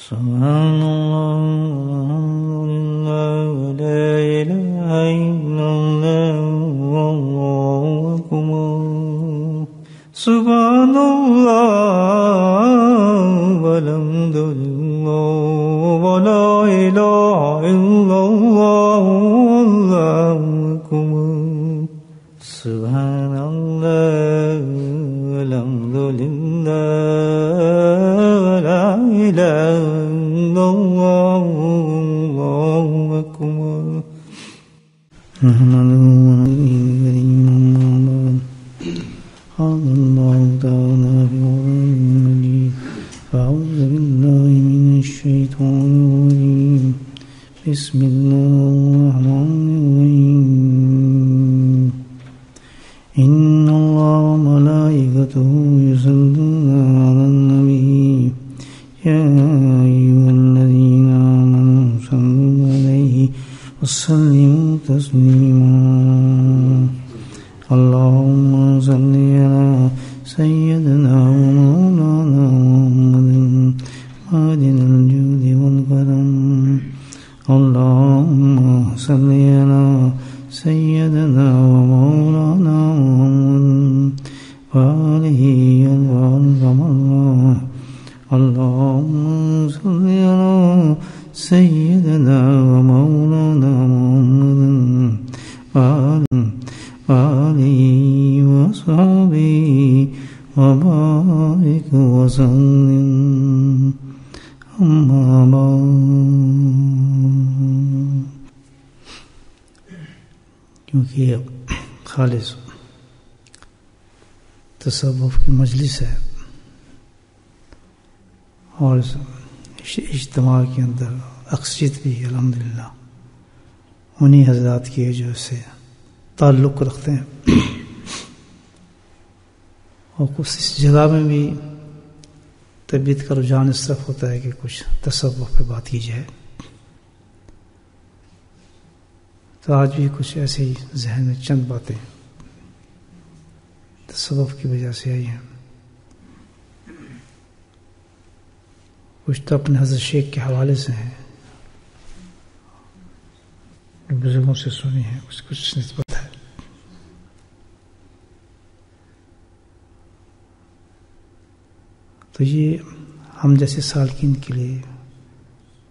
سبحان اللہ لا الہ الا اللہ واللہ اکبر سبحان اللہ والحمد للہ ولا الہ الا اللہ واللہ اکبر سبحان اللہ والحمد للہ ولا الہ الا اللہ واللہ اکبر بسم اللہ الرحمن الرحیم ان اللہ وملائکتہ یصلون علی النبی یا ایھا الذین آمنوا صلوا علیہ وسلموا تسلیما اللہم صل علی سیدنا ومولانا محمد معدن الجود والکرم اللهم صل على سيدنا ومولانا محمد وآله وسلم اللهم صل على سيدنا ومولانا محمد وآله وصحبه وبارك وسلم أما بعد کیونکہ یہ خالص تصوف کی مجلس ہے اور اس اجتماع کے اندر اکثریت بھی الحمدللہ انہی حضرات کی جو سے تعلق رکھتے ہیں اور کچھ اس جگہ میں بھی طبیعت کا رجحان اس طرف ہوتا ہے کہ کچھ تصوف پہ بات کی جائے، تو آج بھی کچھ ایسے ہی ذہن میں چند باتیں تصوف کی وجہ سے آئی ہیں. کچھ تو اپنے حضرت شیخ کے حوالے سے ہیں، بزرگوں سے سنی ہیں، کچھ نسبت ہے. تو یہ ہم جیسے سالکین کے لیے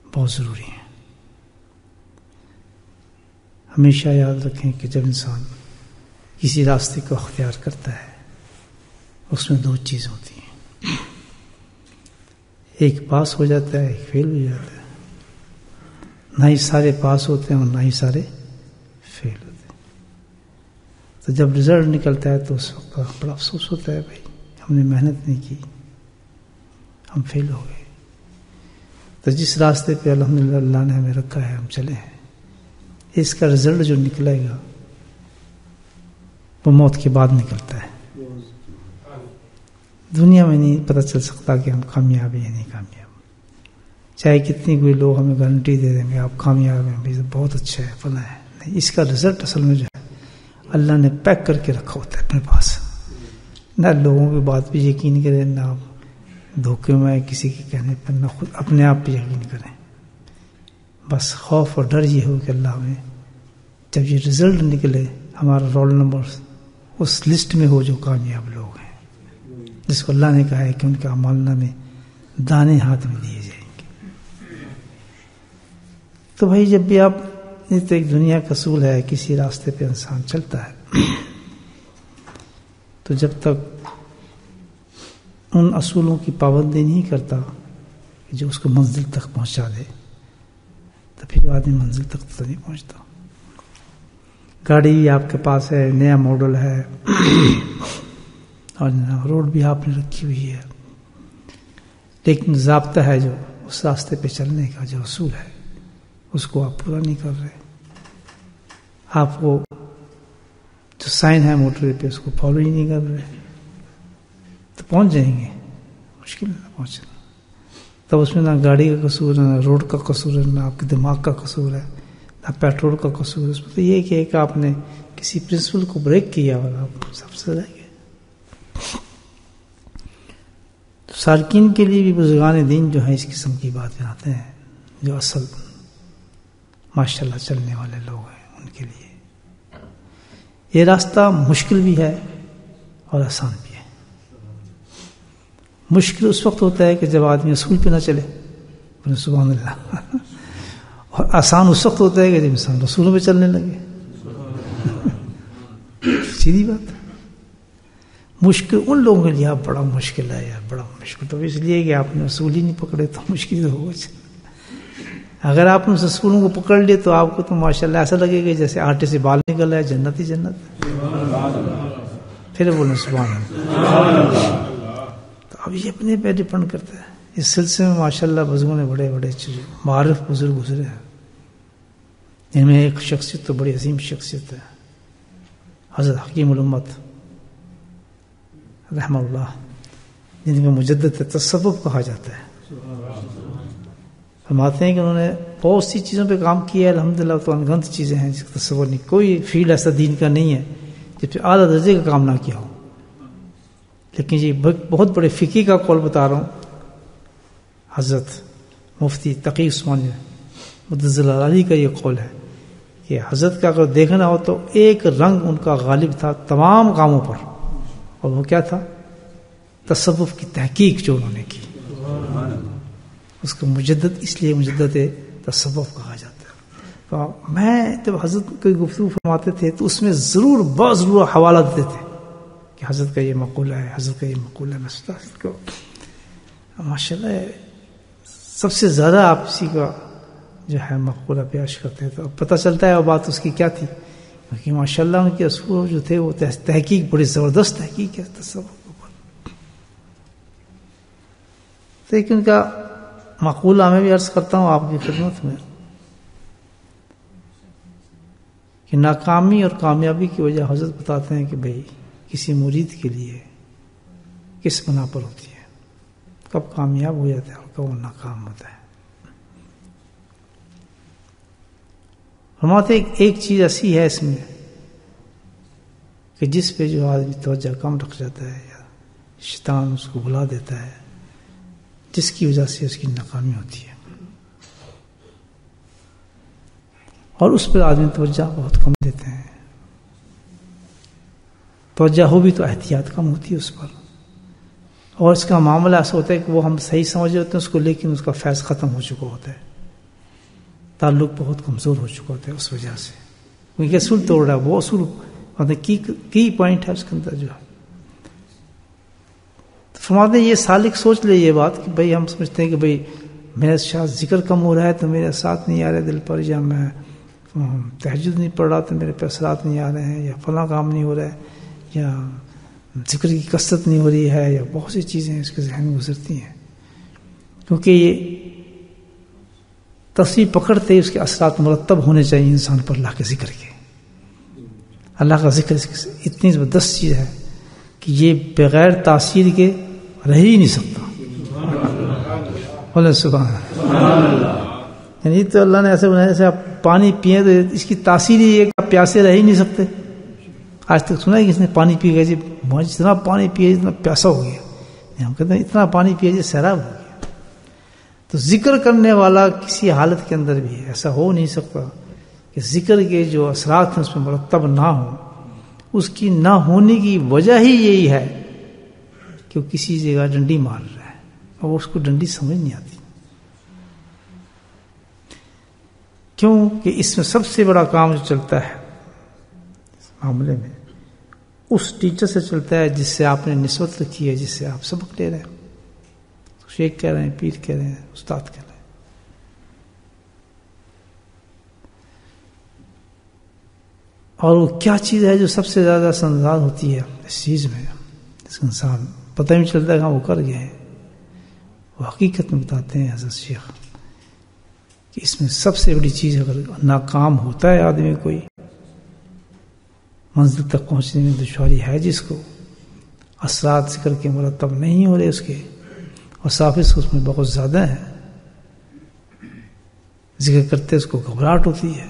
بہت ضروری ہیں. ہمیشہ یاد رکھیں کہ جب انسان کسی راستے کو اختیار کرتا ہے اس میں دو چیز ہوتی ہیں، ایک پاس ہو جاتا ہے، ایک فیل ہو جاتا ہے. نہ ہی سارے پاس ہوتے ہیں اور نہ ہی سارے فیل ہوتے ہیں. تو جب رزلٹ نکلتا ہے تو اس وقت بڑا افسوس ہوتا ہے، بھائی ہم نے محنت نہیں کی، ہم فیل ہو گئے. تو جس راستے پہ الحمدللہ اللہ نے ہمیں رکھا ہے ہم چلے ہیں، اس کا رزلٹ جو نکلے گا وہ موت کے بعد نکلتا ہے. دنیا میں نہیں پتہ چل سکتا کہ ہم کامیاب ہیں یا نہیں کامیاب. چاہے کتنی کوئی لوگ ہمیں گارنٹی دے دیں گے آپ کامیاب ہیں، بھی بہت اچھا ہے فلاں ہے، نہیں، اس کا رزلٹ اصل میں جو ہے اللہ نے پیک کر کے رکھا ہوتا ہے اپنے پاس. نہ لوگوں کی بات پہ یقین کریں، نہ دھوکے میں کسی کے کہنے پر، نہ خود اپنے آپ پہ یقین کریں. بس خوف اور ڈر یہ ہو کہ اللہ میں جب یہ رزلٹ نکلے ہمارا رول نمبر اس لسٹ میں ہو جو کامیاب لوگ ہیں، جس کو اللہ نے کہا ہے کہ ان کا اعمال نامے دانے ہاتھ میں دیے جائیں گے. تو بھائی جب بھی آپ یہ تو ایک دنیا کا اصول ہے، کسی راستے پہ انسان چلتا ہے تو جب تک ان اصولوں کی پابندی نہیں کرتا کہ جو اس کو منزل تک پہنچا دے، تو پھر آدمی منزل تک تو نہیں پہنچتا. گاڑی آپ کے پاس ہے، نیا ماڈل ہے اور روڈ بھی آپ نے رکھی ہوئی ہے، لیکن ضابطہ ہے جو اس راستے پہ چلنے کا جو اصول ہے اس کو آپ پورا نہیں کر رہے. آپ وہ جو سائن ہے موٹر پہ اس کو فالو ہی نہیں کر رہے، تو پہنچ جائیں گے، مشکل ہے پہنچنا. تب اس میں نہ گاڑی کا قصور ہے، نہ روڈ کا قصور ہے، نہ آپ کے دماغ کا قصور ہے، نہ پیٹرول کا قصور ہے. اس میں تو یہ کہ آپ نے کسی پرنسپل کو بریک کیا اور آپ سب سے رہ گئے. تو سارکین کے لیے بھی بزرگان دین جو ہیں اس قسم کی بات بناتے ہیں، جو اصل ماشاء اللہ چلنے والے لوگ ہیں ان کے لیے یہ راستہ مشکل بھی ہے اور آسان بھی ہے۔ مشکل اس وقت ہوتا ہے کہ جب آدمی اصول پہ نہ چلے، سبحان اللہ، اور آسان اس وقت ہوتا ہے کہ جب انسان رسولوں پہ چلنے لگے۔ سیدھی بات ہے۔ مشکل ان لوگوں کے لیے بڑا مشکل ہے یار، بڑا مشکل تو اس لیے کہ آپ نے اصول ہی نہیں پکڑے تو مشکل تو ہوگا۔ اگر آپ نے اصولوں کو پکڑ لیے تو آپ کو تو ماشاءاللہ ایسا لگے گا جیسے آٹے سے بال نکل رہا ہے، جنت ہی جنت۔ پھر بولیں سبحان اللہ۔ تو اب یہ اپنے پہ ڈپینڈ کرتا ہے۔ اس سلسلے میں ماشاءاللہ بزرگوں نے بڑے بڑے معارف بزرگ گزرے ہیں، ان میں ایک شخصیت تو بڑی عظیم شخصیت ہے، حضرت حکیم الامت رحمہ اللہ، جن کو مجدد تصوف کہا جاتا ہے۔ فرماتے ہیں کہ انہوں نے بہت سی چیزوں پہ کام کیا ہے، الحمدللہ تو انگنت چیزیں ہیں جس کا تصور نہیں، کوئی فیلڈ ایسا دین کا نہیں ہے جس پہ اعلیٰ درجے کا کام نہ کیا ہو۔ لیکن یہ بہت بڑے فقی کا قول بتا رہا ہوں، حضرت مفتی تقی عثمانی مدظ العلی کا یہ قول ہے کہ حضرت کا اگر دیکھنا ہو تو ایک رنگ ان کا غالب تھا تمام کاموں پر، اور وہ کیا تھا؟ تصوف کی تحقیق جو انہوں نے کی۔ اس کو مجدد اس لیے مجدد تصوف کہا جاتا ہے۔ تو میں جب حضرت کوئی گفتگو فرماتے تھے تو اس میں ضرور بضرور حوالہ دیتے تھے کہ حضرت کا یہ مقولہ ہے، حضرت کا یہ مقولہ ہے۔ میں کو ماشاءاللہ سب سے زیادہ آپ اسی کا جو ہے مقولہ پیش کرتے تو اب پتہ چلتا ہے وہ بات اس کی کیا تھی، کیونکہ ماشاءاللہ ان کے اصول جو تھے وہ تحقیق بڑی زبردست تحقیق ہے تصوف کے اوپر۔ لیکن ان کا مقولہ میں بھی عرض کرتا ہوں آپ کی خدمت میں کہ ناکامی اور کامیابی کی وجہ حضرت بتاتے ہیں کہ بھئی کسی مرید کے لیے کس بنا پر ہوتی ہے، کب کامیاب ہو جاتا ہے اور کب وہ ناکام ہوتا ہے۔ فرماتے ایک چیز ایسی ہے اس میں کہ جس پہ جو آدمی توجہ کم رکھ جاتا ہے یا شیطان اس کو بھلا دیتا ہے، جس کی وجہ سے اس کی ناکامی ہوتی ہے، اور اس پر آدمی توجہ بہت کم دیتے ہیں۔ توجہ ہو بھی تو احتیاط کم ہوتی ہے اس پر، اور اس کا معاملہ ایسا ہوتا ہے کہ وہ ہم صحیح سمجھ ہوتے ہیں اس کو، لیکن اس کا فیض ختم ہو چکا ہوتا ہے، تعلق بہت کمزور ہو چکا ہوتا ہے اس وجہ سے، کیونکہ اصول توڑ رہا ہے وہ اصول کی پوائنٹ ہے اس کے اندر جو ہے۔ فرماتے ہیں یہ سالک سوچ لے یہ بات کہ بھئی ہم سمجھتے ہیں کہ بھئی میرے ساتھ ذکر کم ہو رہا ہے تو میرے ساتھ نہیں آ رہے دل پر، یا میں تہجد نہیں پڑھ رہا تو میرے پہ اثرات نہیں آ رہے ہیں، یا فلاں کام نہیں ہو رہا ہے، یا ذکر کی کثرت نہیں ہو رہی ہے، یا بہت سی چیزیں اس کے ذہن میں گزرتی ہیں، کیونکہ یہ تصویر پکڑتے ہی اس کے اثرات مرتب ہونے چاہیے انسان پر اللہ کے ذکر کے۔ اللہ کا ذکر اتنی زبردست چیز ہے کہ یہ بغیر تاثیر کے رہ ہی نہیں سکتا۔ بولے سبحان اللہ۔ یعنی تو اللہ نے ایسے بنایا جیسے آپ پانی پئیں تو اس کی تاثیر ہی ہے کہ آپ پیاسے رہ ہی نہیں سکتے۔ آج تک سنا ہے کس نے پانی پی گیا جی جتنا پانی پیے جتنا پیاسا ہو گیا، ہم کہتے ہیں اتنا پانی پیے جی سیراب ہو گیا۔ تو ذکر کرنے والا کسی حالت کے اندر بھی ایسا ہو نہیں سکتا کہ ذکر کے جو اثرات ہیں اس میں مرتب نہ ہوں۔ اس کی نہ ہونے کی وجہ ہی یہی ہے کہ وہ کسی جگہ ڈنڈی مار رہا ہے اور اس کو ڈنڈی سمجھ نہیں آتی، کیوں کہ اس میں سب سے بڑا کام جو چلتا ہے اس معاملے میں اس ٹیچر سے چلتا ہے جس سے آپ نے نسبت رکھی ہے، جس سے آپ سبق لے رہے ہیں، شیخ کہہ رہے ہیں، پیر کہہ رہے ہیں، استاد کہہ رہے ہیں۔ اور وہ کیا چیز ہے جو سب سے زیادہ سنزاد ہوتی ہے اس چیز میں، اس کا انسان پتہ نہیں چلتا کہ وہ کر گئے ہیں، وہ حقیقت میں بتاتے ہیں حضرت شیخ کہ اس میں سب سے بڑی چیز اگر ناکام ہوتا ہے آدمی کوئی، منزل تک پہنچنے میں دشواری ہے جس کو، اثرات ذکر کے مرتب نہیں ہو رہے اس کے، اور صافظ اس میں بہت زیادہ ہے، ذکر کرتے اس کو گھبراہٹ ہوتی ہے،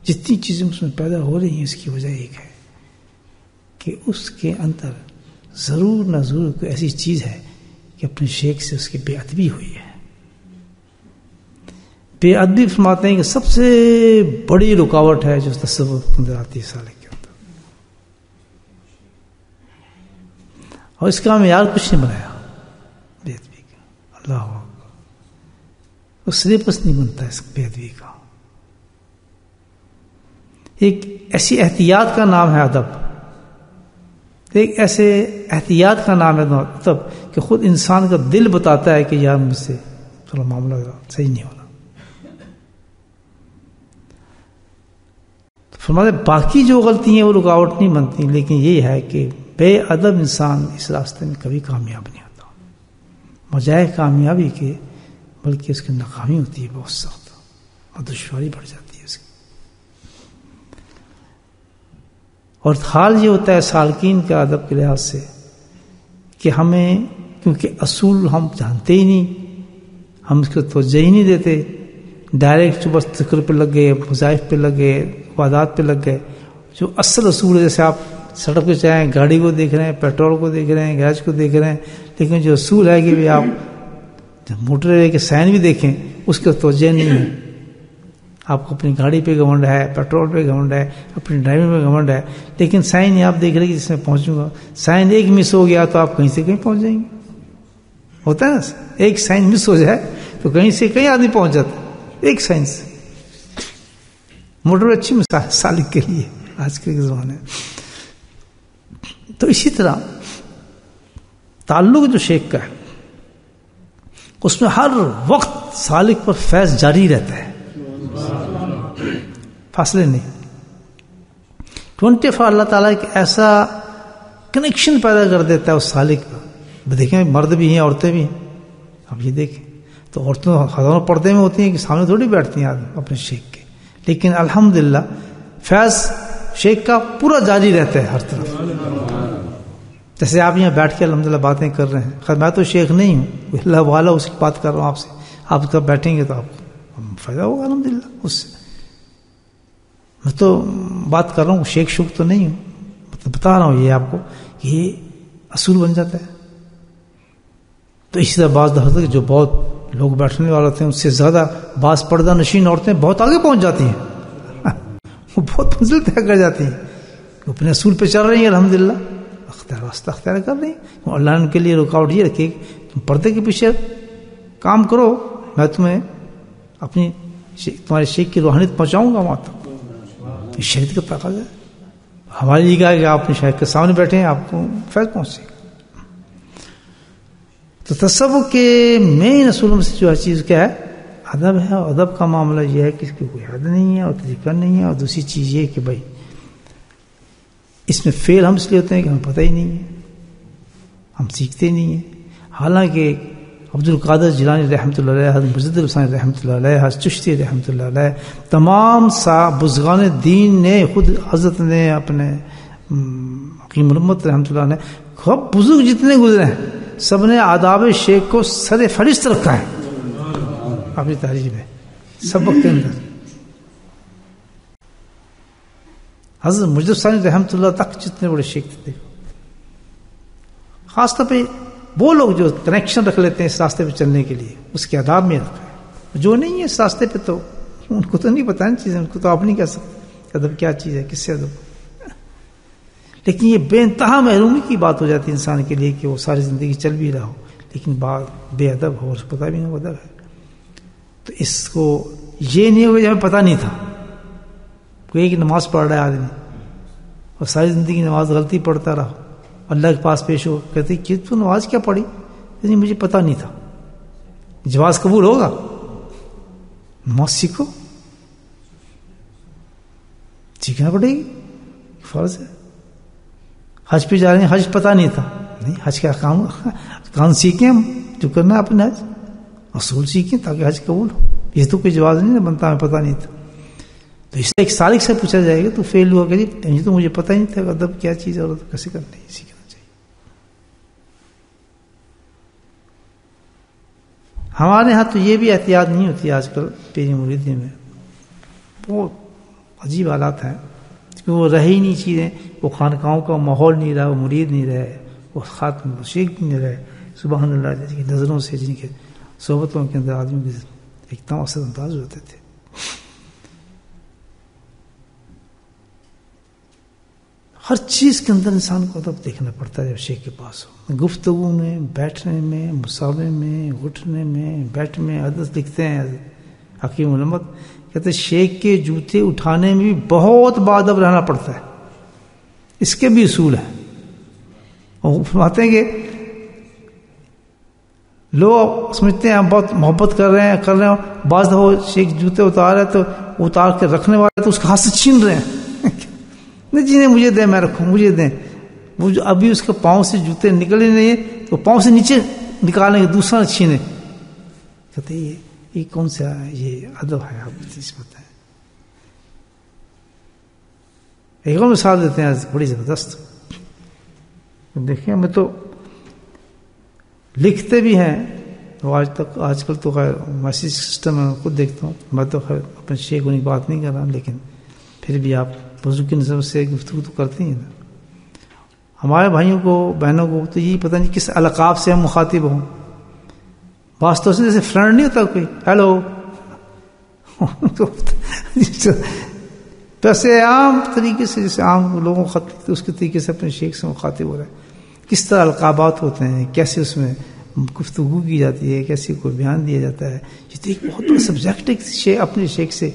جتنی چیزیں اس میں پیدا ہو رہی ہیں اس کی وجہ ایک ہے کہ اس کے اندر ضرور نہ ضرور کوئی ایسی چیز ہے کہ اپنے شیخ سے اس کی بے ادبی ہوئی ہے. بے ادبی فرماتے ہیں کہ سب سے بڑی رکاوٹ ہے جو تصوف کے اندر آتی ہے سالک کے اندر. اور اس کا معیار کچھ نہیں بنایا بے ادبی کا. اللہ اکبر. وہ سلیبس نہیں بنتا اس بے ادبی کا. ایک ایسی احتیاط کا نام ہے ادب. ایک ایسے احتیاط کا نام ہے ادب کہ خود انسان کا دل بتاتا ہے کہ یار مجھ سے تھوڑا معاملہ صحیح نہیں ہونا. فرماتے باقی جو غلطی ہیں وہ رکاوٹ نہیں بنتی، لیکن یہ ہے کہ بے ادب انسان اس راستے میں کبھی کامیاب نہیں ہوتا. بجائے کامیابی کے بلکہ اس کی ناکامی ہوتی ہے بہت سخت اور دشواری بڑھ جاتی ہے اس کی. اور حال یہ ہوتا ہے سالکین کا ادب کے لحاظ سے کہ ہمیں کیونکہ اصول ہم جانتے ہی نہیں، ہم اس کو توجہ ہی نہیں دیتے، ڈائریکٹ بس ذکر پہ لگ گئے، وظائف پہ لگ گئے، عبادات پہ لگ گئے. جو اصل اصول ہے، جیسے آپ سڑک پہ چاہیں گاڑی کو دیکھ رہے ہیں، پیٹرول کو دیکھ رہے ہیں، گیس کو دیکھ رہے ہیں، لیکن جو اصول ہے کہ بھی آپ موٹر وے کے سائن بھی دیکھیں اس کا توجہ نہیں ہے. آپ کو اپنی گاڑی پہ گھمنڈ ہے، پیٹرول پہ گھمنڈ ہے، اپنی ڈرائیونگ پہ گھمنڈ ہے، لیکن سائن نہیں آپ دیکھ رہے کہ جس میں پہنچوں گا. سائن ایک مس ہو گیا تو آپ کہیں سے کہیں پہنچ جائیں گے. ہوتا ہے نا، ایک سائن مس ہو جائے تو کہیں سے کہیں آدمی پہنچ جاتا ہے ایک سائن سے. موٹر اچھی مثال سالک کے لیے آج کے زمانے میں. تو اسی طرح تعلق جو شیخ کا ہے اس میں ہر وقت سالک پر فیض جاری رہتا ہے، فاصلے نہیں. 24 اللہ تعالیٰ ایک ایسا کنیکشن پیدا کر دیتا ہے اس سالک کا. دیکھیں مرد بھی ہیں عورتیں بھی ہیں. اب یہ دیکھیں تو عورتوں ہزاروں پردے میں ہوتی ہیں کہ سامنے تھوڑی بیٹھتی ہیں آدمی اپنے شیخ کے، لیکن الحمدللہ فیض شیخ کا پورا جاری رہتا ہے ہر طرف. جیسے آپ یہاں بیٹھ کے الحمدللہ باتیں کر رہے ہیں. خیر میں تو شیخ نہیں ہوں، اللہ والا اس کی بات کر رہا ہوں آپ سے. آپ کب بیٹھیں گے تو آپ کو فائدہ ہوگا الحمدللہ اس سے. میں تو بات کر رہا ہوں، شیخ شوق تو نہیں ہوں، مطلب بتا رہا ہوں یہ آپ کو کہ یہ اصول بن جاتا ہے. تو اسی طرح بعض دفعہ جو بہت لوگ بیٹھنے والے ہوتے ہیں اس سے زیادہ بعض پردہ نشین عورتیں بہت آگے پہنچ جاتی ہیں، وہ بہت منزل طے کر جاتی ہیں، وہ اپنے اصول پہ چل رہی ہیں الحمدللہ، راستہ اختیار کر رہی ہیں. اللہ نے ان کے لیے رکاوٹ یہ رکھے کہ تم پردے کے پیچھے کام کرو، میں تمہیں اپنی تمہارے شیخ کی روحانیت پہنچاؤں گا وہاں تک. یہ شریعت کا تقاضا ہے. ہمارے لیے کہا کہ آپ اپنے شیخ کے سامنے بیٹھے ہیں، آپ کو فیض پہنچے گا. تو تصوف کے مین اصولوں میں سے جو چیز کیا ہے؟ ادب ہے. اور ادب کا معاملہ یہ ہے کہ اس کی کوئی حد نہیں ہے اور طریقہ نہیں ہے. اور دوسری چیز یہ کہ بھائی اس میں فیل ہم اس لیے ہوتے ہیں کہ ہمیں پتہ ہی نہیں ہے، ہم سیکھتے نہیں ہیں. حالانکہ عبد القادر جیلانی رحمۃ اللہ علیہ، حضرت مجدد الحسین رحمۃ اللہ علیہ، حضرت چشتی رحمۃ اللہ علیہ، تمام بزرگان دین نے، خود حضرت نے اپنے حکیم الامت رحمۃ اللہ علیہ، خب بزرگ جتنے گزرے ہیں سب نے آداب شیخ کو سر فہرست رکھا ہے اپنی تحریر میں سبق کے اندر. حضرت مجدد الحسین رحمۃ اللہ تک جتنے بڑے شیخ تھے، خاص طور پہ وہ لوگ جو کنیکشن رکھ لیتے ہیں اس راستے پہ چلنے کے لیے، اس کے آداب میں رکھا ہے. جو نہیں ہے اس راستے پہ تو ان کو تو نہیں پتہ ان چیزیں، ان کو تو آپ نہیں کہہ سکتے ادب کیا چیز ہے، کس سے ادب. لیکن یہ بے انتہا محرومی کی بات ہو جاتی ہے انسان کے لیے کہ وہ ساری زندگی چل بھی رہا ہو لیکن بات بے ادب ہو اور پتہ بھی نہیں ادب ہے. تو اس کو یہ نہیں ہوگا کہ ہمیں پتہ نہیں تھا. کوئی ایک نماز پڑھ رہا ہے آدمی اور ساری زندگی نماز غلطی پڑھتا رہا، اللہ کے پاس پیش ہو، کہتے کہ تو نماز کیا پڑھی؟ یعنی مجھے پتہ نہیں تھا. جواز قبول ہوگا؟ نماز سیکھو، سیکھنا پڑے گی، فرض ہے. حج پہ جا رہے ہیں، حج پتہ نہیں تھا، نہیں حج کا کام سیکھیں ہم جو کرنا ہے اپنے حج اصول سیکھیں تاکہ حج قبول ہو. یہ تو کوئی جواز نہیں بنتا، ہمیں پتہ نہیں تھا. تو اس سے ایک سالک سے پوچھا جائے گا تو فیل ہوا کہ یہ تو مجھے پتہ ہی نہیں تھا ادب کیا چیز ہے اور کیسے کرنا ہے، سیکھنا چاہیے. ہمارے ہاں تو یہ بھی احتیاط نہیں ہوتی آج کل پیری مریدی میں. بہت عجیب حالات ہیں کہ وہ رہی ہی نہیں چیزیں. وہ خانقاہوں کا ماحول نہیں رہا، وہ مرید نہیں رہے، وہ خاتم شیخ نہیں رہے. سبحان اللہ جن کی نظروں سے، جن کے صحبتوں کے اندر آدمیوں کے ایک دم اثر انداز ہوتے تھے. ہر چیز کے اندر انسان کو ادب دیکھنا پڑتا ہے جب شیخ کے پاس ہو. گفتگو میں، بیٹھنے میں، مساوے میں، اٹھنے میں، بیٹھ میں. حدیث لکھتے ہیں حکیم علمت، کہتے ہیں شیخ کے جوتے اٹھانے میں بھی بہت باادب رہنا پڑتا ہے. اس کے بھی اصول ہیں. اور فرماتے ہیں کہ لوگ سمجھتے ہیں ہم بہت محبت کر رہے ہیں. بعض دفعہ شیخ جوتے اتار رہے تو اتار کے رکھنے والے تو اس کے ہاتھ سے چھین رہے ہیں. نہیں جی نہیں مجھے دیں، میں رکھوں، مجھے دیں. وہ جو ابھی اس کے پاؤں سے جوتے نکلے نہیں ہیں تو پاؤں سے نیچے نکالیں گے، دوسرا چھینے. کہتے یہ کون سا یہ ادب ہے؟ آپ اس بتائیں. ایک اور مثال دیتے ہیں بڑی زبردست. دیکھیں ہمیں تو لکھتے بھی ہیں آج کل تو خیر میسیج سسٹم ہے، خود دیکھتا ہوں. میں تو خیر اپنے شیخ ہونے کی بات نہیں کر رہا، لیکن پھر بھی آپ بزرگ کی نظر سے گفتگو تو کرتے ہیں نا. ہمارے بھائیوں کو، بہنوں کو تو یہی پتہ نہیں کس القاب سے ہم مخاطب ہوں. واسطہ سے جیسے فرینڈ نہیں ہوتا کوئی ہیلو ویسے عام طریقے سے جیسے عام لوگوں کو خط لکھتے اس کے طریقے سے اپنے شیخ سے مخاطب ہو رہا ہے. کس طرح القابات ہوتے ہیں، کیسے اس میں گفتگو کی جاتی ہے، کیسے کوئی بیان دیا جاتا ہے. یہ تو ایک بہت بڑا سبجیکٹ ہے اپنے شیخ سے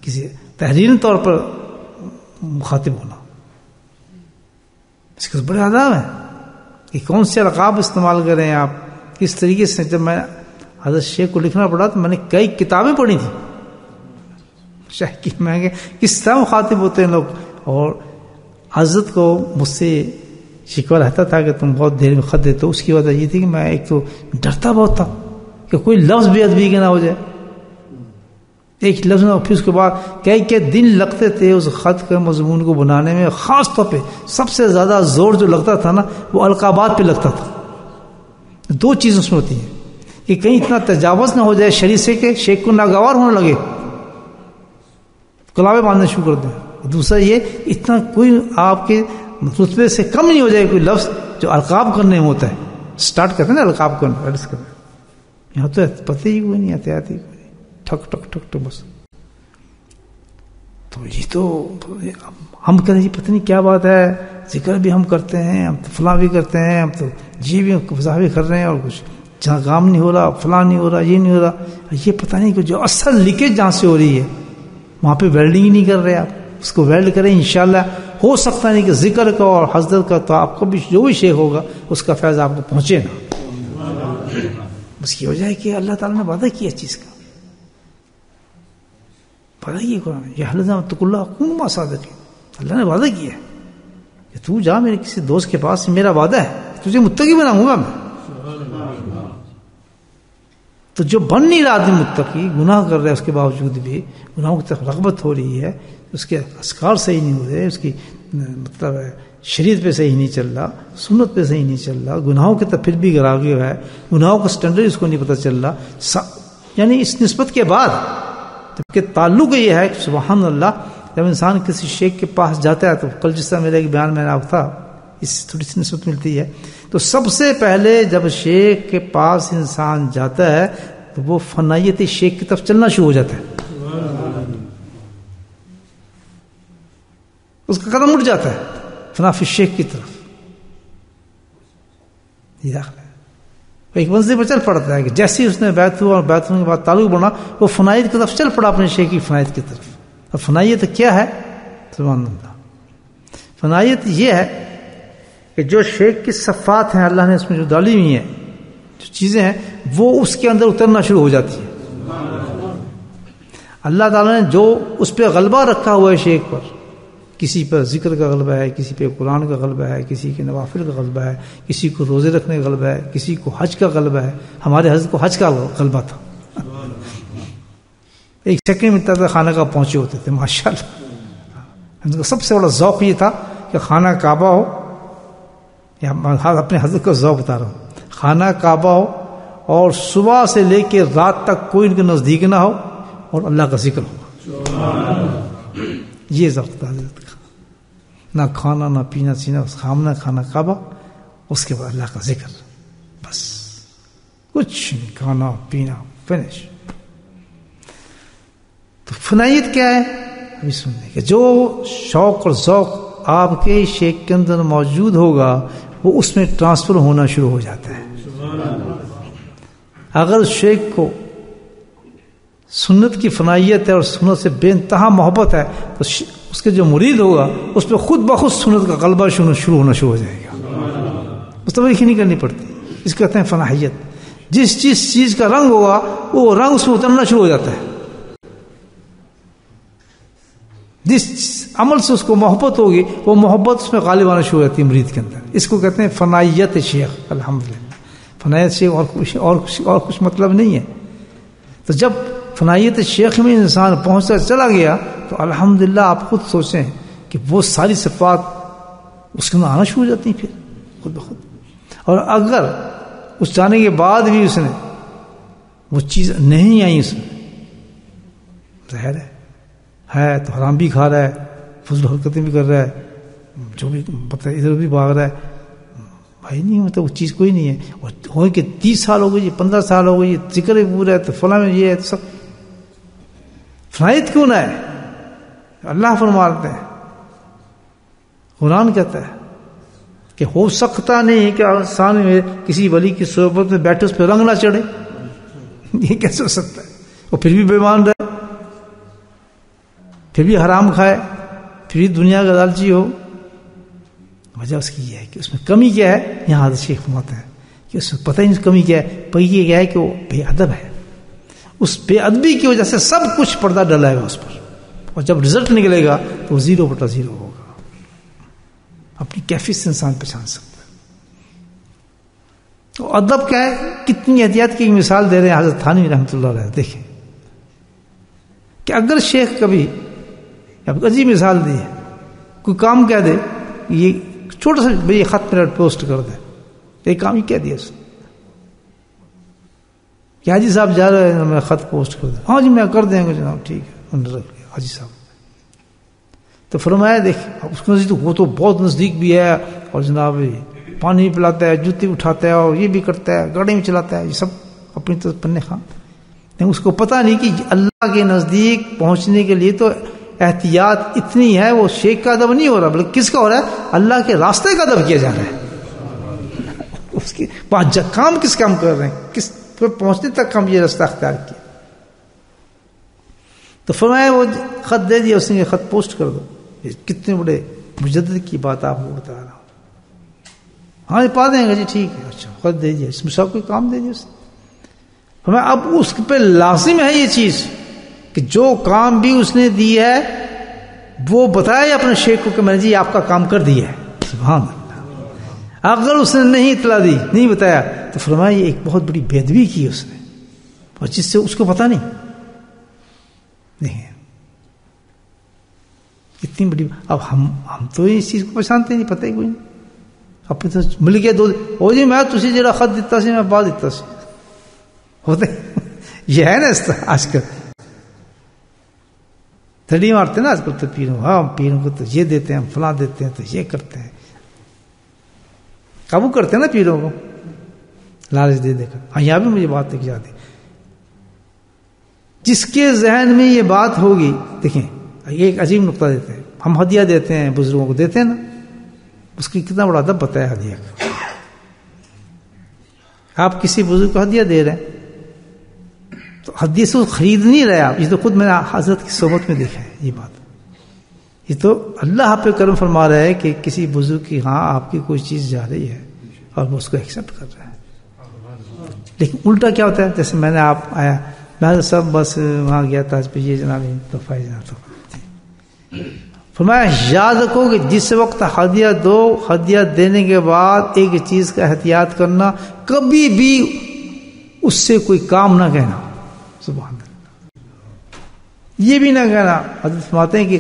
کسی تحریری طور پر مخاطب ہونا. اس کے بڑے آداب ہیں کہ کون سے القاب استعمال کریں آپ، کس طریقے سے. جب میں حضرت شیخ کو لکھنا پڑا تو میں نے کئی کتابیں پڑھی تھیں شیخ کی. میں کس طرح مخاطب ہوتے ہیں لوگ. اور حضرت کو مجھ سے شکوہ رہتا تھا کہ تم بہت دیر میں خط دیتے. اس کی وجہ یہ تھی کہ میں ایک تو ڈرتا بہت تھا کہ کوئی لفظ بے ادبی کے نہ ہو جائے. ایک لفظ میں پھر اس کے بعد کئی دن لگتے تھے اس خط کے مضمون کو بنانے میں. خاص طور پہ سب سے زیادہ زور جو لگتا تھا نا وہ القابات پہ لگتا تھا. دو چیز اس میں ہوتی ہیں کہ کہیں اتنا تجاوز نہ ہو جائے شریعت کے شیخ کو ناگوار ہونے لگے، کلابیں باندھنا شروع کر دیں. دوسرا یہ اتنا کوئی آپ کے رتبے سے کم نہیں ہو جائے کوئی لفظ جو القاب کرنے میں ہوتا ہے. سٹارٹ کرتے ہیں نا القاب کرنا، یہاں تو پتہ ہی کوئی نہیں، احتیاطی کوئی نہیں، ٹھک ٹھک ٹھک ٹھک بس. تو یہ تو ہم کہتے ہیں پتہ نہیں کیا بات ہے، ذکر بھی ہم کرتے ہیں، ہم تو فلاں بھی کرتے ہیں، ہم تو جی بھی وضاح بھی کر رہے ہیں، اور کچھ جہاں کام نہیں ہو رہا، فلاں نہیں ہو رہا، یہ نہیں ہو رہا. یہ پتہ نہیں کہ جو اصل لیکیج جہاں سے ہو رہی ہے وہاں پہ ویلڈنگ ہی نہیں کر رہے آپ. اس کو ویلڈ کریں انشاءاللہ. ہو سکتا نہیں کہ ذکر کا اور حضرت کا تو آپ کو بھی جو بھی شیخ ہوگا اس کا فیض آپ کو پہنچے نا. اس کی وجہ ہے کہ اللہ تعالیٰ نے وعدہ کیا چیز کا. وعدہ یہ قرآن یہ حلزم تق اللہ کن ما صادقین. اللہ نے وعدہ کیا ہے کہ تو جا میرے کسی دوست کے پاس، میرا وعدہ ہے تجھے متقی بناؤں گا میں. تو جو بن نہیں رہا آدمی متقی، گناہ کر رہا ہے، اس کے باوجود بھی گناہوں کی طرف رغبت ہو رہی ہے، اس کے اذکار صحیح نہیں ہو رہے، اس کی مطلب شریعت پہ صحیح نہیں چل رہا، سنت پہ صحیح نہیں چل رہا، گناہوں کی طرف پھر بھی گرا گیا ہے، گناہوں کا سٹینڈرڈ اس کو نہیں پتہ چل رہا. یعنی اس نسبت کے بعد جبکہ تعلق یہ ہے کہ سبحان اللہ جب انسان کسی شیخ کے پاس جاتا ہے تو کل جس طرح میرا ایک بیان میں نے آپ تھا اس تھوڑی سی نسبت ملتی ہے. تو سب سے پہلے جب شیخ کے پاس انسان جاتا ہے تو وہ فنائیت شیخ کی طرف چلنا شروع ہو جاتا ہے، اس کا قدم اٹھ جاتا ہے فناف شیخ کی طرف. یہ داخل ہے ایک منزل پر چل پڑتا ہے کہ جیسے اس نے بیعت ہوا اور بیعت ہونے کے بعد تعلق بنا وہ فنائیت کی طرف چل پڑا، اپنے شیخ کی فنائیت کی طرف. اور فنائیت کیا ہے؟ سبحان اللہ. فنائیت یہ ہے کہ جو شیخ کی صفات ہیں اللہ نے اس میں جو ڈالی ہوئی ہیں، جو چیزیں ہیں وہ اس کے اندر اترنا شروع ہو جاتی ہے. اللہ تعالیٰ نے جو اس پہ غلبہ رکھا ہوا ہے شیخ پر، کسی پر ذکر کا غلبہ ہے، کسی پہ قرآن کا غلبہ ہے، کسی کے نوافل کا غلبہ ہے، کسی کو روزے رکھنے کا غلبہ ہے، کسی کو حج کا غلبہ ہے. ہمارے حضرت کو حج کا غلبہ تھا، ایک سیکنڈ ملتا تھا خانہ کا پہنچے ہوتے تھے ماشاءاللہ. ان کا سب سے بڑا ذوق یہ تھا کہ خانہ کعبہ ہو، یا میں اپنے حضرت کا ذوق بتا رہا ہوں، خانہ کعبہ ہو اور صبح سے لے کے رات تک کوئی ان کے نزدیک نہ ہو اور اللہ کا ذکر ہو. یہ ذوق تھا حضرت کا. نہ کھانا نہ پینا سینا، سامنا کھانا کعبہ اس کے بعد اللہ کا ذکر، بس کچھ نہیں، کھانا پینا فنش. تو فنائیت کیا ہے؟ ابھی سننے کہ جو شوق اور ذوق آپ کے شیخ کے اندر موجود ہوگا وہ اس میں ٹرانسفر ہونا شروع ہو جاتا ہے. اگر شیخ کو سنت کی فنائیت ہے اور سنت سے بے انتہا محبت ہے تو اس کے جو مرید ہوگا اس پہ خود بخود سنت کا غلبہ شروع ہونا شروع ہو جائے گا. مستویخی نہیں کرنی پڑتی، اس کو کہتے ہیں فنائیت. جس چیز کا رنگ ہوگا وہ رنگ اس میں اترنا شروع ہو جاتا ہے. جس عمل سے اس کو محبت ہوگی وہ محبت اس میں غالب آنا شروع ہو جاتی ہے مرید کے اندر. اس کو کہتے ہیں فنائیت شیخ. الحمدللہ فنائیت شیخ اور کچھ مطلب نہیں ہے. تو جب فنائیت شیخ میں انسان پہنچتا چلا گیا تو الحمدللہ آپ خود سوچیں کہ وہ ساری صفات اس کے اندر آنا شروع ہو جاتی ہیں پھر خود بخود. اور اگر اس جانے کے بعد بھی اس نے وہ چیز نہیں آئی، اس میں ظاہر ہے تو حرام بھی کھا رہا ہے، فضول حرکتیں بھی کر رہا ہے، جو بھی پتہ ادھر بھی بھاگ رہا ہے، بھائی نہیں مطلب وہ چیز کوئی نہیں ہے. اور ہو کہ 30 سال ہو گئی، 15 سال ہو گئی، ذکر بھی پورا ہے تو فلاں میں یہ ہے تو سب. فنائیت کیوں نہ ہے؟ اللہ فرماتے ہیں، قرآن کہتا ہے کہ ہو سکتا نہیں ہے کہ انسان میں کسی ولی کی صحبت میں بیٹھے اس پہ رنگ نہ چڑھے. یہ کیسے ہو سکتا ہے؟ وہ پھر بھی بے ایمان رہے، پھر بھی حرام کھائے، پھر بھی دنیا کا لالچی ہو. وجہ اس کی یہ ہے کہ اس میں کمی کیا ہے. یہاں حضرت شیخ فرماتے ہیں کہ اس میں پتہ نہیں کمی کیا ہے. پہلے یہ کیا ہے کہ وہ بے ادب ہے. اس بے ادبی کی وجہ سے سب کچھ پردہ ڈلائے گا اس پر، اور جب رزلٹ نکلے گا تو وہ 0/0 ہوگا. اپنی کیفیت سے انسان پہچان سکتا ہے. تو ادب کیا ہے؟ کتنی احتیاط کی مثال دے رہے ہیں حضرت تھانوی رحمۃ اللہ علیہ. دیکھیں کہ اگر شیخ کبھی عجیب مثال دی ہے، کوئی کام کہہ دے، یہ چھوٹا سا بھائی خط میرا پوسٹ کر دے، ایک کام ہی کہہ دیا اس نے کہ حاجی صاحب جا رہے ہیں، میں خط پوسٹ کر دیں. ہاں جی میں کر دیں گے جناب، ٹھیک ہے. انہوں نے رکھ لیا حاجی صاحب. تو فرمایا دیکھ اس کے نزدیک وہ تو بہت نزدیک بھی ہے، اور جناب پانی پلاتا ہے، جوتی اٹھاتا ہے، اور یہ بھی کرتا ہے، گاڑی میں چلاتا ہے، یہ سب اپنی طرف پنے خان. لیکن اس کو پتہ نہیں کہ اللہ کے نزدیک پہنچنے کے لیے تو احتیاط اتنی ہے. وہ شیخ کا ادب نہیں ہو رہا بلکہ کس کا ہو رہا ہے؟ اللہ کے راستے کا ادب کیا جا رہا ہے. اس کی کام کس کام کر رہے ہیں، کس پر پہنچنے تک ہم یہ راستہ اختیار کیا. تو فرمایا وہ خط دے دیا اس نے، خط پوسٹ کر دو. کتنے بڑے مجدد کی بات آپ کو بتا رہا ہوں. ہاں پا دیں گے جی، ٹھیک ہے. اچھا خط دے دیا، اس میں سب کوئی کام دے دیا اس نے. فرمایا اب اس پہ لازم ہے یہ چیز کہ جو کام بھی اس نے دی ہے وہ بتایا اپنے شیخ کو کہ میں نے جی آپ کا کام کر دیا ہے. سبحان اللہ. اگر اس نے نہیں اطلاع دی، نہیں بتایا، تو فرمایا یہ ایک بہت بڑی بے ادبی کی اس نے، اور جس سے اس کو پتہ نہیں اتنی بڑی. اب ہم تو اس چیز کو پہچانتے نہیں، پتہ ہی کوئی نہیں. اب تو مل گیا دو، او جی میں تسی جڑا خط دیتا سی میں بعد دیتا سی ہوتے. یہ ہے نا اس طرح آج کل تھڑی مارتے نا آج کل. تو پیروں، ہاں پیروں کو تو یہ دیتے ہیں، فلاں دیتے ہیں، تو یہ کرتے ہیں، قابو کرتے ہیں نا پیروں کو لالچ دے دے کر. ہاں یہاں بھی مجھے بات ایک یاد ہے، جس کے ذہن میں یہ بات ہوگی. دیکھیں یہ ایک عجیب نقطہ دیتے ہیں، ہم ہدیہ دیتے ہیں، بزرگوں کو دیتے ہیں نا، اس کی کتنا بڑا ادب بتایا ہدیہ کا. آپ کسی بزرگ کو ہدیہ دے رہے ہیں تو ہدیہ سے خرید نہیں رہے آپ. یہ تو خود میں نے حضرت کی صحبت میں دیکھا ہے یہ بات. یہ تو اللہ آپ پہ کرم فرما رہا ہے کہ کسی بزرگ کی ہاں آپ کی کوئی چیز جا رہی ہے اور وہ اس کو ایکسیپٹ کر رہا ہے. لیکن الٹا کیا ہوتا ہے، جیسے میں نے آپ آیا، میں سب بس وہاں گیا تھا پہ یہ جناب تحفہ جناب. فرمایا یاد رکھو کہ جس وقت ہدیہ دو، ہدیہ دینے کے بعد ایک چیز کا احتیاط کرنا، کبھی بھی اس سے کوئی کام نہ کہنا. سبحان اللہ. یہ بھی نہ کہنا. حضرت فرماتے ہیں کہ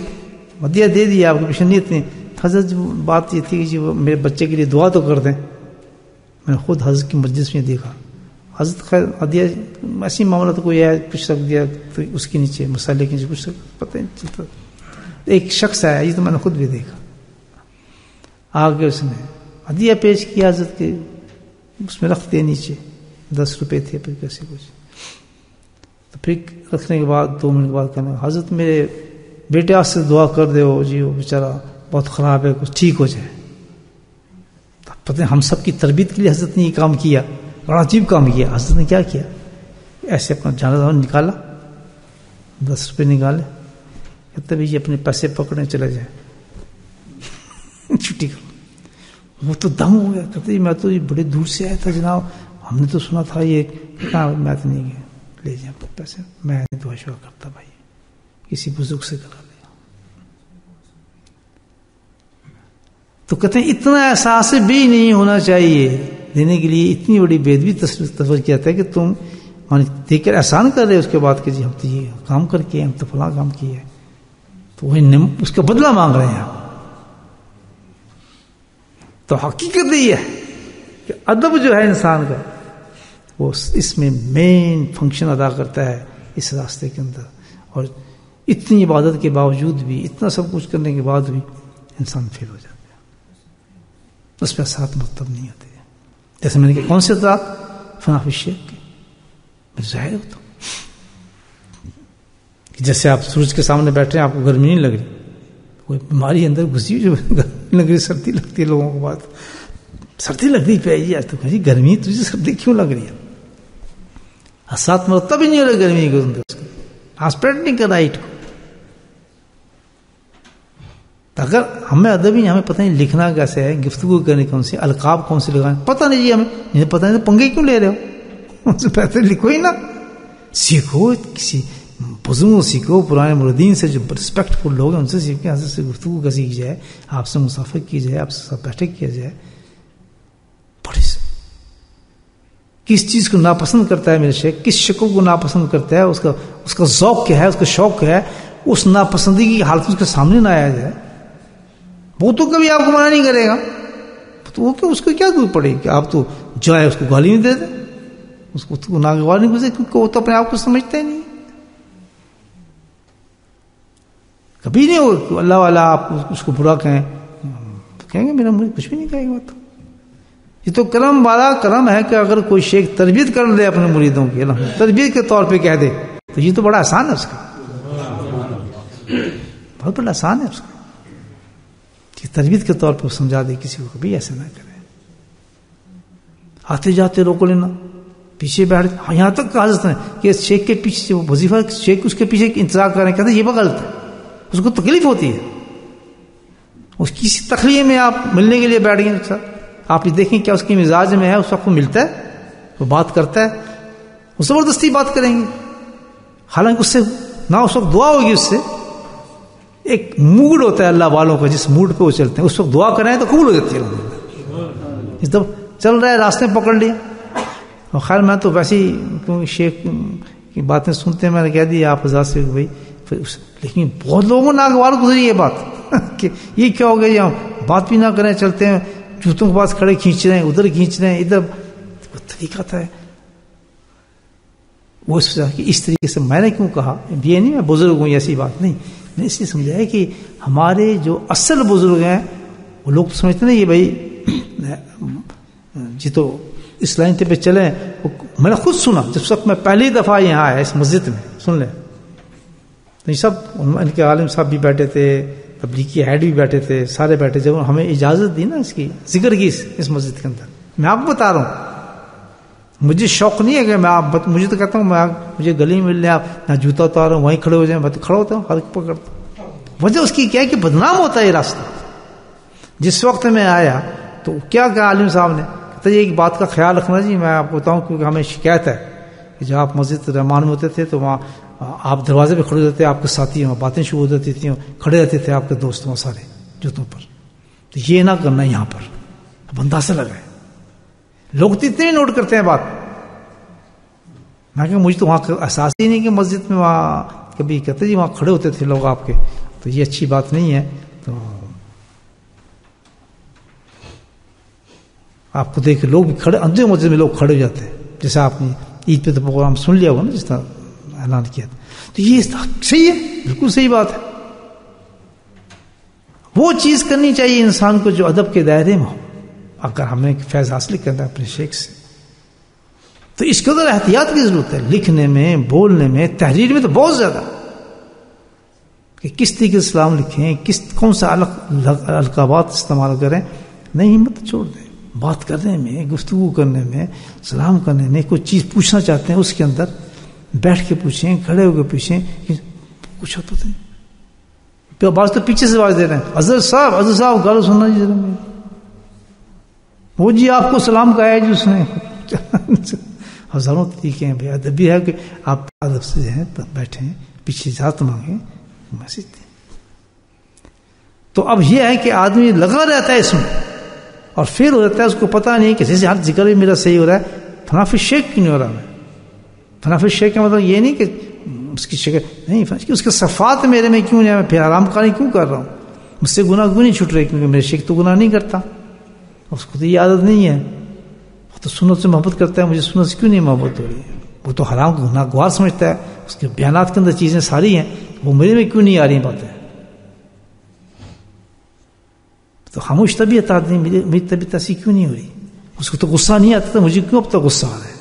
ہدیہ دے دیا، آپ کی پیچھے نیت نہیں. حضرت بات یہ تھی کہ جی وہ میرے بچے کے لیے دعا تو کر دیں. میں نے خود حضرت کی مجلس میں دیکھا، حضرت خیر ہدیہ ایسی معاملہ تو کوئی ہے کچھ رکھ دیا تو اس کے نیچے مسالے کے نیچے کچھ پتہ نہیں چلتا. ایک شخص آیا، یہ تو میں نے خود بھی دیکھا، آگے اس نے ہدیہ پیش کیا حضرت کے، اس میں رکھ دے نیچے، 10 روپے تھے پھر کیسے کچھ. تو پھر رکھنے کے بعد 2 منٹ کے بعد کہنا حضرت میرے بیٹے آج سے دعا کر دے، جی وہ بیچارہ بہت خراب ہے، کچھ ٹھیک ہو جائے. پتہ ہے ہم سب کی تربیت کے لیے حضرت نے یہ کام کیا، بڑا عجیب کام کیا. حضرت نے کیا کیا، ایسے اپنا جانازہ نکالا، 10 روپے نکالے، کہتے بھائی اپنے پیسے پکڑنے چلے جائے، چھٹی کرو. وہ تو دم ہو گیا، کہتے میں تو یہ بڑے دور سے آیا تھا جناب، ہم نے تو سنا تھا یہ. میں تو نہیں گیا، لے جائیں پیسے، میں دعا شعا کرتا بھائی، کسی بزرگ سے کرا لیا. تو کہتے ہیں اتنا احساس بھی نہیں ہونا چاہیے دینے کے لیے، اتنی بڑی بےدبی تصور کیا جاتا ہے کہ تم دیکھ کر احسان کر رہے اس کے بعد کہ جی ہم تو یہ کام کر کے ہم تو فلاں کام کیے، تو وہ اس کا بدلہ مانگ رہے ہیں. تو حقیقت یہ ہے کہ ادب جو ہے انسان کا وہ اس میں مین فنکشن ادا کرتا ہے اس راستے کے اندر. اور اتنی عبادت کے باوجود بھی، اتنا سب کچھ کرنے کے بعد بھی انسان فیل ہو جاتا ہے، اس پہ اثرات مرتب نہیں ہوتے. جیسے میں نے کہا کون سے اثرات؟ فنا فی الشیخ کے. میں ظاہر ہوتا ہوں کہ جیسے آپ سورج کے سامنے بیٹھے ہیں، آپ کو گرمی نہیں لگ رہی، کوئی بیماری اندر گھسی ہوئی جو گرمی لگ رہی، سردی لگتی ہے لوگوں کو، بات سردی لگ رہی پہ جی آج تو کہیں گرمی تجھے سردی کیوں لگ رہی ہے؟ اثرات مرتب ہی نہیں ہو رہے گرمی کے اندر، اس کو اسپریڈ نہیں کر رہا ہیٹ کو. اگر ہمیں ادب ہی، ہمیں پتہ نہیں لکھنا کیسے ہے، گفتگو کرنے کون سی، القاب کون سے لگانے پتہ نہیں جی ہمیں پتہ نہیں، پنگے کیوں لے رہے ہو؟ ان سے پہلے لکھو ہی نا، سیکھو، کسی بزرگوں سیکھو، پرانے مریدین سے جو ریسپیکٹ فل لوگ ہیں ان سے سیکھ کے حضرت سے گفتگو کیسی کی جائے، آپ سے مسافر کی جائے، آپ سے سب بیٹھک کیا جائے. بڑی کس چیز کو ناپسند کرتا ہے میرے شیخ، کس شکل کو ناپسند کرتا ہے، اس کا ذوق کیا ہے، اس کا شوق کیا ہے، اس ناپسندگی کی حالت اس کے سامنے نہ آیا جائے. وہ تو کبھی آپ کو منع نہیں کرے گا، تو وہ اس کو کیا ضرورت پڑے گی کہ آپ تو جو ہے اس کو گالی نہیں دے دیں، اس کو ناگوار نہیں گزرے، کیونکہ وہ تو اپنے آپ کو سمجھتا ہی نہیں. کبھی نہیں ہو اللہ والا آپ اس کو برا کہیں گے میرا مرید کچھ بھی نہیں کہے گا. تو یہ تو کرم والا کرم ہے کہ اگر کوئی شیخ تربیت کر لے اپنے مریدوں کی، تربیت کے طور پہ کہہ دے، تو یہ تو بڑا آسان ہے اس کا، بہت بڑا آسان ہے اس کا کہ تربیت کے طور پر سمجھا دے کسی کو کبھی ایسے نہ کرے. آتے جاتے روک لینا، پیچھے بیٹھ، یہاں تک کہا جاتا ہے کہ شیخ کے پیچھے وہ وظیفہ شیخ اس کے پیچھے انتظار کر رہے ہیں، کہتے ہیں یہ بھی غلط ہے، اس کو تکلیف ہوتی ہے. اس کسی تخلیے میں آپ ملنے کے لیے بیٹھ گئے، آپ یہ دیکھیں کیا اس کی مزاج میں ہے، اس وقت وہ ملتا ہے، وہ بات کرتا ہے، وہ زبردستی بات کریں گے، حالانکہ اس سے نہ اس وقت دعا ہوگی. اس سے ایک موڈ ہوتا ہے اللہ والوں کا، جس موڈ پہ وہ چلتے ہیں، اس وقت دعا کریں تو قبول ہو جاتی ہے. اس دفعہ چل رہا ہے راستے پکڑ لیا، اور خیر میں تو ویسے ہی کیونکہ شیخ کی باتیں سنتے ہیں، میں نے کہہ دیا آپ حضرات سے بھائی، لیکن بہت لوگوں ناگوار گزری یہ بات کہ یہ کیا ہو گیا، ہم بات بھی نہ کریں، چلتے ہیں جوتوں کے پاس کھڑے کھینچ رہے ہیں، ادھر کھینچ رہے ہیں، ادھر طریقہ تھا. وہ اس طریقے سے میں نے کیوں کہا، یہ نہیں میں بزرگ ہوں ایسی بات نہیں، میں اس لیے سمجھایا کہ ہمارے جو اصل بزرگ ہیں وہ لوگ تو سمجھتے ہیں یہ بھائی جی تو اس لائن پہ چلیں. میں نے خود سنا جب وقت میں پہلی دفعہ یہاں آیا اس مسجد میں، سن لیں تو یہ سب ان کے عالم صاحب بھی بیٹھے تھے، تبلیغی ہیڈ بھی بیٹھے تھے، سارے بیٹھے. جب ہمیں اجازت دی نا اس کی ذکر کی اس مسجد کے اندر، میں آپ کو بتا رہا ہوں، مجھے شوق نہیں ہے کہ میں مجھے تو کہتا ہوں مجھے گلی میں مل لیں، آپ نہ جوتا اتارو وہیں کھڑے ہو جائیں، میں تو کھڑا ہوتا ہوں ہر پکڑتا ہوں. وجہ اس کی کیا ہے کہ بدنام ہوتا ہے یہ راستہ. جس وقت میں آیا تو کیا کہا عالم صاحب نے، کہتا ہے ایک بات کا خیال رکھنا جی، میں آپ کو بتاؤں کیونکہ ہمیں شکایت ہے کہ جب آپ مسجد رحمان میں ہوتے تھے تو وہاں آپ دروازے پہ کھڑے ہوتے، آپ کے ساتھی وہاں باتیں شروع ہو جاتی تھیں، کھڑے رہتے تھے آپ کے دوستوں سارے جوتوں پر. تو یہ نہ کرنا یہاں پر، اب اندازہ لگائے لوگ تو اتنے نوٹ کرتے ہیں بات. میں کہ مجھے تو وہاں کا احساس ہی نہیں کہ مسجد میں وہاں کبھی کہتے جی وہاں کھڑے ہوتے تھے لوگ آپ کے، تو یہ اچھی بات نہیں ہے. تو آپ کو دیکھ لوگ بھی کھڑے، اندر مسجد میں لوگ کھڑے ہو جاتے ہیں، جیسے آپ نے عید پہ تو پروگرام سن لیا ہوگا نا جس طرح اعلان کیا تھا. تو یہ صحیح ہے، بالکل صحیح بات ہے. وہ چیز کرنی چاہیے انسان کو جو ادب کے دائرے میں ہو، اگر ہمیں فیض حاصل کرنا ہے اپنے شیخ سے تو اس کے اندر احتیاط کی ضرورت ہے، لکھنے میں، بولنے میں، تحریر میں تو بہت زیادہ، کہ کس طریقے سے سلام لکھیں، کون سا القابات استعمال کریں. نہیں، ہمت چھوڑ دیں. بات کرنے میں، گفتگو کرنے میں، سلام کرنے میں، کوئی چیز پوچھنا چاہتے ہیں اس کے اندر بیٹھ کے پوچھیں، کھڑے ہو کے پوچھیں. کچھ ہوتا نہیں، بعض تو پیچھے سے آواز دے رہے ہیں، حضرت صاحب گالو سننا جی ذرا میری. وہ جی آپ کو سلام کہا ہے جی اس نے. ہزاروں طریقے ہیں. بھائی ادب بھی ہے کہ آپ ادب سے جو ہے بیٹھیں، پیچھے اجازت مانگیں، میسج دیں. تو اب یہ ہے کہ آدمی لگا رہتا ہے اس میں اور پھر ہو جاتا ہے اس کو پتہ نہیں کہ جیسے ہر ذکر بھی میرا صحیح ہو رہا ہے، فنافی شیخ کیوں نہیں ہو رہا ہے. فنافی شیخ کا مطلب یہ نہیں کہ اس کی شکل نہیں، اس کے صفات میرے میں کیوں نہیں ہے، میں پھر آرام کاری کیوں کر رہا ہوں، مجھ سے گناہ کیوں نہیں چھوٹ رہے، کیونکہ میرے شیخ تو گناہ نہیں کرتا، اس کو تو یہ عادت نہیں ہے. وہ تو سنت سے محبت کرتا ہے، مجھے سنت سے کیوں نہیں محبت ہو رہی ہے. وہ تو حرام کو گناہ گوار سمجھتا ہے، اس کے بیانات کے اندر چیزیں ساری ہیں، وہ میرے میں کیوں نہیں آ رہی باتیں. تو خاموش طبیعت آدمی، میری طبیعت ایسی کیوں نہیں ہو رہی. اس کو تو غصہ نہیں آتا تھا، مجھے کیوں اب تک غصہ آ رہا ہے.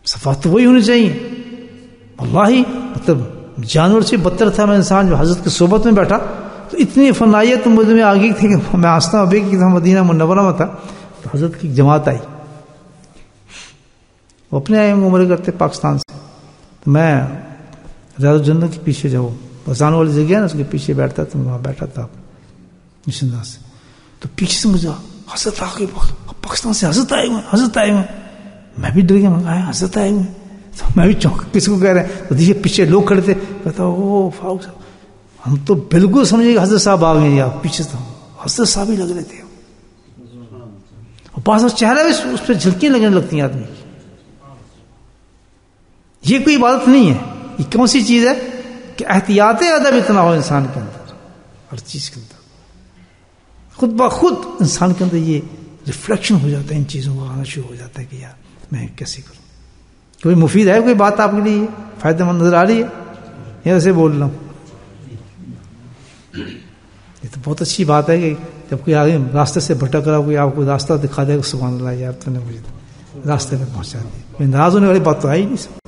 صفات تو وہی ہونی چاہیے. واللہ مطلب جانور سے بدتر تھا میں انسان جو حضرت کی صحبت میں بیٹھا تو اتنی فنائیت مجھ میں آ گئی تھی کہ میں آستہ ابھی کہ مدینہ منورہ میں تھا تو حضرت کی جماعت آئی. وہ اپنے آئے عمرے کرتے پاکستان سے. تو میں ریاض الجنت کے پیچھے جو بسان والی جگہ ہے نا اس کے پیچھے بیٹھتا تو وہاں بیٹھا تھا نشندہ سے. تو پیچھے سے مجھے حضرت آ گئی، پاکستان سے حضرت آئے ہوئے. میں بھی ڈر گیا، میں کہا حضرت آئے ہوئے. تو میں بھی چونک، کس کو کہہ رہے ہیں. تو دیکھیے پیچھے لوگ کھڑے تھے، کہتا او فاروق صاحب. ہم تو بالکل سمجھے کہ حضرت صاحب آ گئے. آپ پیچھے تو حضرت صاحب ہی لگ رہے تھے. اور بعض چہرہ بھی اس پہ جھلکیاں لگنے لگتی ہیں آدمی کی. یہ کوئی عبادت نہیں ہے. یہ کون سی چیز ہے کہ احتیاط ادب اتنا ہو انسان کے اندر، ہر چیز کے اندر خود بخود انسان کے اندر یہ ریفلیکشن ہو جاتا ہے، ان چیزوں کو آنا شروع ہو جاتا ہے کہ یار میں کیسے کروں. کوئی مفید ہے کوئی بات آپ کے لیے فائدہ مند نظر آ رہی ہے یا ایسے بول رہا ہوں؟ یہ تو بہت اچھی بات ہے کہ جب کوئی آگے راستے سے بھٹک رہا کوئی آپ کو راستہ دکھا دے گا، سبحان اللہ یار تو نے مجھے راستے میں پہنچا دیا. کوئی ناراض ہونے والی بات تو آئی نہیں.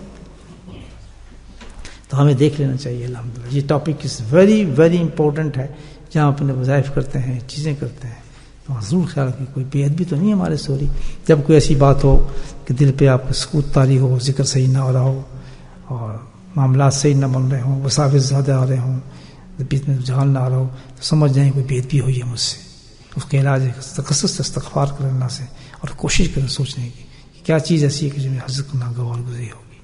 تو ہمیں دیکھ لینا چاہیے. الحمدللہ یہ topic is very very important ہے. جہاں اپنے وظائف کرتے ہیں، چیزیں کرتے ہیں تو ضرور خیال رکھیں کوئی بے ادبی تو نہیں ہے ہمارے سے ہو رہی. جب کوئی ایسی بات ہو کہ دل پہ آپ کو سکوت طاری ہو، ذکر صحیح نہ ہو رہا ہو اور معاملات صحیح نہ بن رہے ہوں، وساوس زیادہ آ رہے ہوں، بیچ میں جھال نہ آ رہا ہو تو سمجھ جائیں کوئی بے ادبی ہوئی ہے مجھ سے. اس کے علاج تخصص سے استغفار کرنا سے اور کوشش کریں سوچنے کی کہ کیا چیز ایسی ہے کہ جو میں حضرت کو ناگوار گزری ہوگی.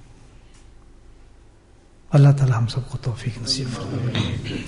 اللہ تعالی ہم سب کو توفیق نصیب فرمائے.